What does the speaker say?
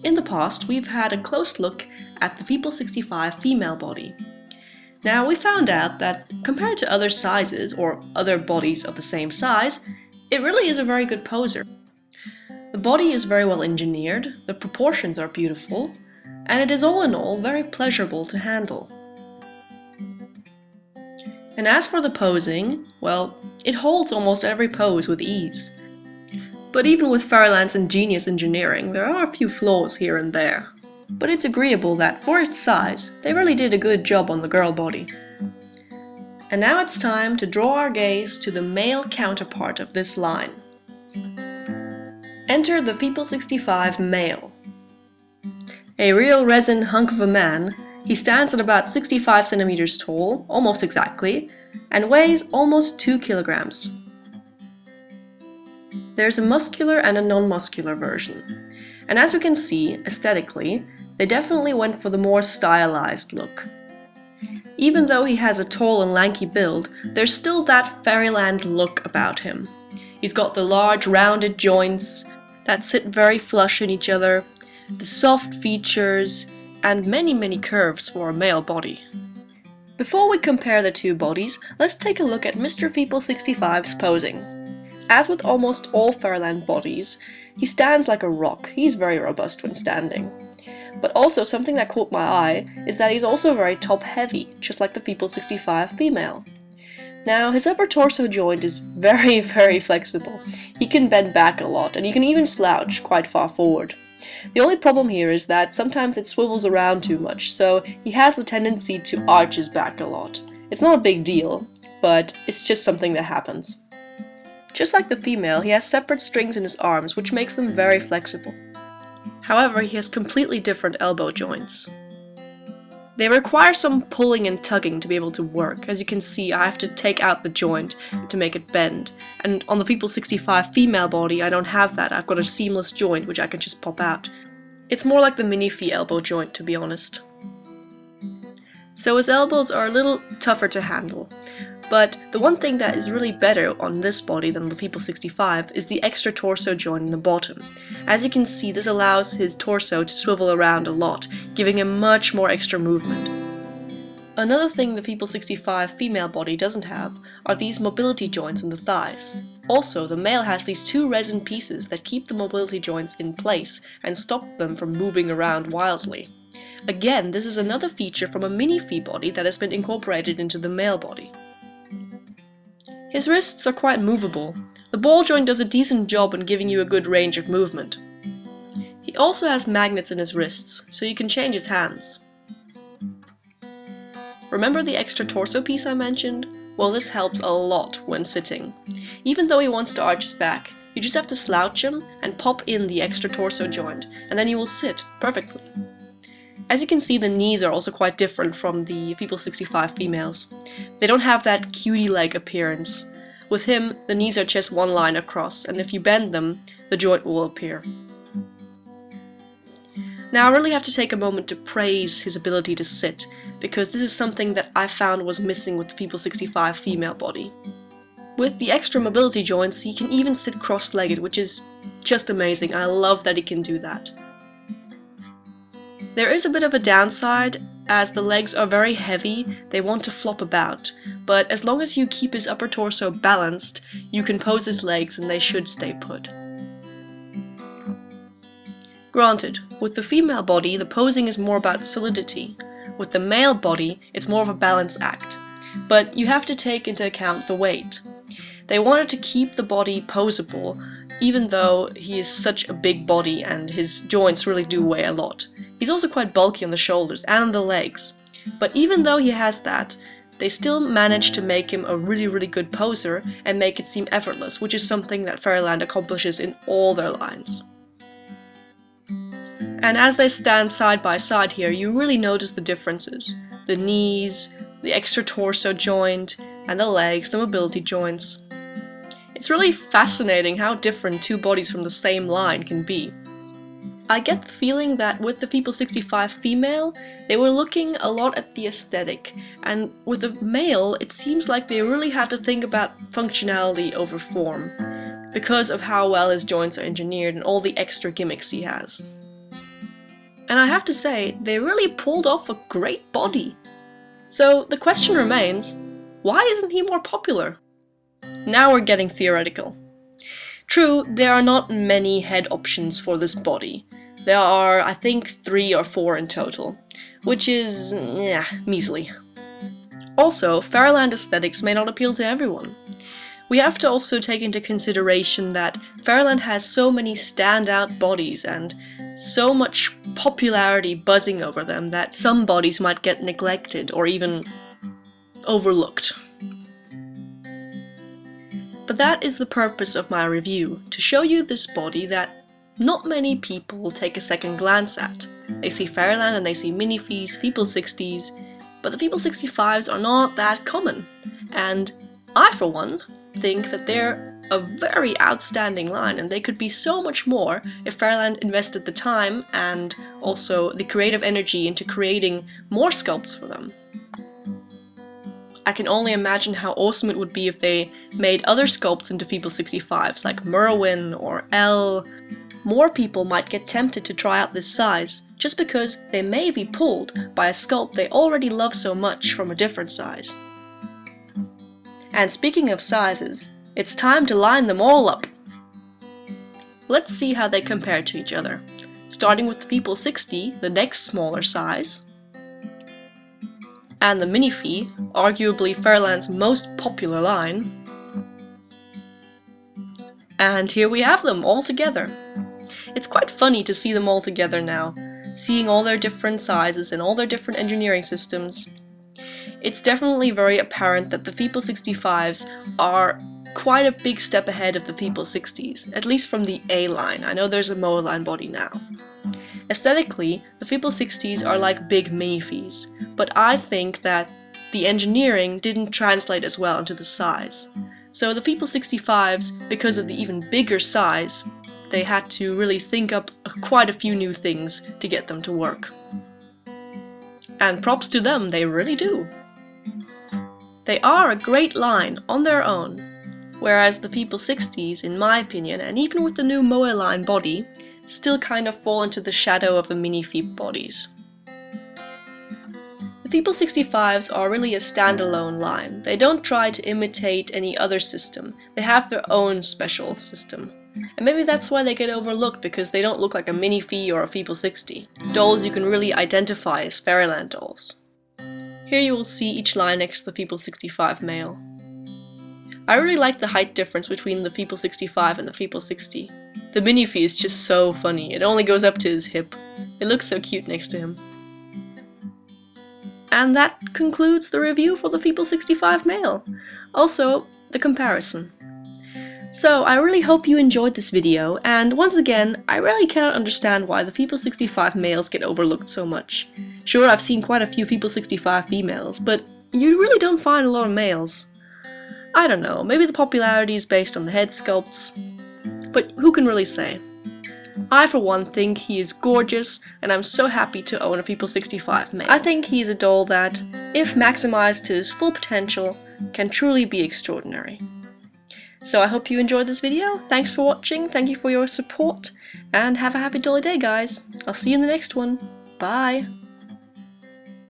In the past, we've had a close look at the Feeple65 female body. Now, we found out that compared to other sizes, or other bodies of the same size, it really is a very good poser. The body is very well engineered, the proportions are beautiful, and it is all in all very pleasurable to handle. And as for the posing, well, it holds almost every pose with ease. But even with Fairyland's ingenious engineering, there are a few flaws here and there. But it's agreeable that, for its size, they really did a good job on the girl body. And now it's time to draw our gaze to the male counterpart of this line. Enter the Feeple65 male. A real resin hunk of a man, he stands at about 65 centimeters tall, almost exactly, and weighs almost 2 kilograms. There's a muscular and a non-muscular version, and as we can see, aesthetically, they definitely went for the more stylized look. Even though he has a tall and lanky build, there's still that Fairyland look about him. He's got the large rounded joints that sit very flush in each other, the soft features, and many curves for a male body. Before we compare the two bodies, let's take a look at Mr. Feeple65's posing. As with almost all Fairyland bodies, he stands like a rock. He's very robust when standing. But also something that caught my eye is that he's also very top heavy, just like the Feeple65 female. Now, his upper torso joint is very flexible. He can bend back a lot, and he can even slouch quite far forward. The only problem here is that sometimes it swivels around too much, so he has the tendency to arch his back a lot. It's not a big deal, but it's just something that happens. Just like the female, he has separate strings in his arms, which makes them very flexible. However, he has completely different elbow joints. They require some pulling and tugging to be able to work. As you can see, I have to take out the joint to make it bend. And on the Feeple65 female body, I don't have that. I've got a seamless joint which I can just pop out. It's more like the Minifee elbow joint, to be honest. So his elbows are a little tougher to handle. But the one thing that is really better on this body than the Feeple65 is the extra torso joint in the bottom. As you can see, this allows his torso to swivel around a lot, giving him much more extra movement. Another thing the Feeple65 female body doesn't have are these mobility joints in the thighs. Also, the male has these two resin pieces that keep the mobility joints in place and stop them from moving around wildly. Again, this is another feature from a Minifee body that has been incorporated into the male body. His wrists are quite movable. The ball joint does a decent job in giving you a good range of movement. He also has magnets in his wrists, so you can change his hands. Remember the extra torso piece I mentioned? Well, this helps a lot when sitting. Even though he wants to arch his back, you just have to slouch him and pop in the extra torso joint, and then he will sit perfectly. As you can see, the knees are also quite different from the Feeple65 females. They don't have that cutie-leg appearance. With him, the knees are just one line across, and if you bend them, the joint will appear. Now, I really have to take a moment to praise his ability to sit, because this is something that I found was missing with the Feeple65 female body. With the extra mobility joints, he can even sit cross-legged, which is just amazing. I love that he can do that. There is a bit of a downside, as the legs are very heavy, they want to flop about, but as long as you keep his upper torso balanced, you can pose his legs and they should stay put. Granted, with the female body, the posing is more about solidity. With the male body, it's more of a balance act, but you have to take into account the weight. They wanted to keep the body posable, even though he is such a big body and his joints really do weigh a lot. He's also quite bulky on the shoulders and on the legs. But even though he has that, they still managed to make him a really good poser and make it seem effortless, which is something that Fairyland accomplishes in all their lines. And as they stand side by side here, you really notice the differences. The knees, the extra torso joint, and the legs, the mobility joints. It's really fascinating how different two bodies from the same line can be. I get the feeling that with the Feeple65 female, they were looking a lot at the aesthetic, and with the male, it seems like they really had to think about functionality over form, because of how well his joints are engineered and all the extra gimmicks he has. and I have to say, they really pulled off a great body. So the question remains, why isn't he more popular? Now we're getting theoretical. True, there are not many head options for this body. There are, I think, 3 or 4 in total, which is, measly. Also, Fairyland aesthetics may not appeal to everyone. We have to also take into consideration that Fairyland has so many standout bodies and so much popularity buzzing over them that some bodies might get neglected or even overlooked. But that is the purpose of my review, to show you this body that not many people take a second glance at. They see Fairyland and they see Minifees, Feeple60s, but the Feeple65s are not that common, and I, for one, think that they're a very outstanding line and they could be so much more if Fairyland invested the time and also the creative energy into creating more sculpts for them. I can only imagine how awesome it would be if they made other sculpts into Feeple65s like Mirwen or Elle. More people might get tempted to try out this size just because they may be pulled by a sculpt they already love so much from a different size. And speaking of sizes, it's time to line them all up. Let's see how they compare to each other, starting with the Feeple60, the next smaller size, and the Minifee, arguably Fairyland's most popular line. And here we have them all together. It's quite funny to see them all together now, seeing all their different sizes and all their different engineering systems. It's definitely very apparent that the Feeple65s are quite a big step ahead of the Feeple60s, at least from the A line. I know there's a Moa line body now. Aesthetically, the Feeple60s are like big Minifees, but I think that the engineering didn't translate as well into the size. So the Feeple65s, because of the even bigger size, they had to really think up quite a few new things to get them to work. And props to them, they really do. They are a great line on their own, whereas the Feeple60s, in my opinion, and even with the new Moa line body, still kind of fall into the shadow of the Minifee bodies. The Feeple65s are really a standalone line. They don't try to imitate any other system, they have their own special system. And maybe that's why they get overlooked, because they don't look like a Minifee or a Feeple60. Dolls you can really identify as Fairyland dolls. Here you will see each line next to the Feeple65 male. I really like the height difference between the Feeple65 and the Feeple60. The Minifee is just so funny, it only goes up to his hip. It looks so cute next to him. And that concludes the review for the Feeple65 male. Also, the comparison. So I really hope you enjoyed this video, and once again, I really cannot understand why the Feeple65 males get overlooked so much. Sure, I've seen quite a few Feeple65 females, but you really don't find a lot of males. I don't know, maybe the popularity is based on the head sculpts, but who can really say? I, for one, think he is gorgeous, and I'm so happy to own a Feeple65 male. I think he's a doll that, if maximized to his full potential, can truly be extraordinary. So I hope you enjoyed this video, thanks for watching, thank you for your support, and have a happy dolly day, guys. I'll see you in the next one. Bye!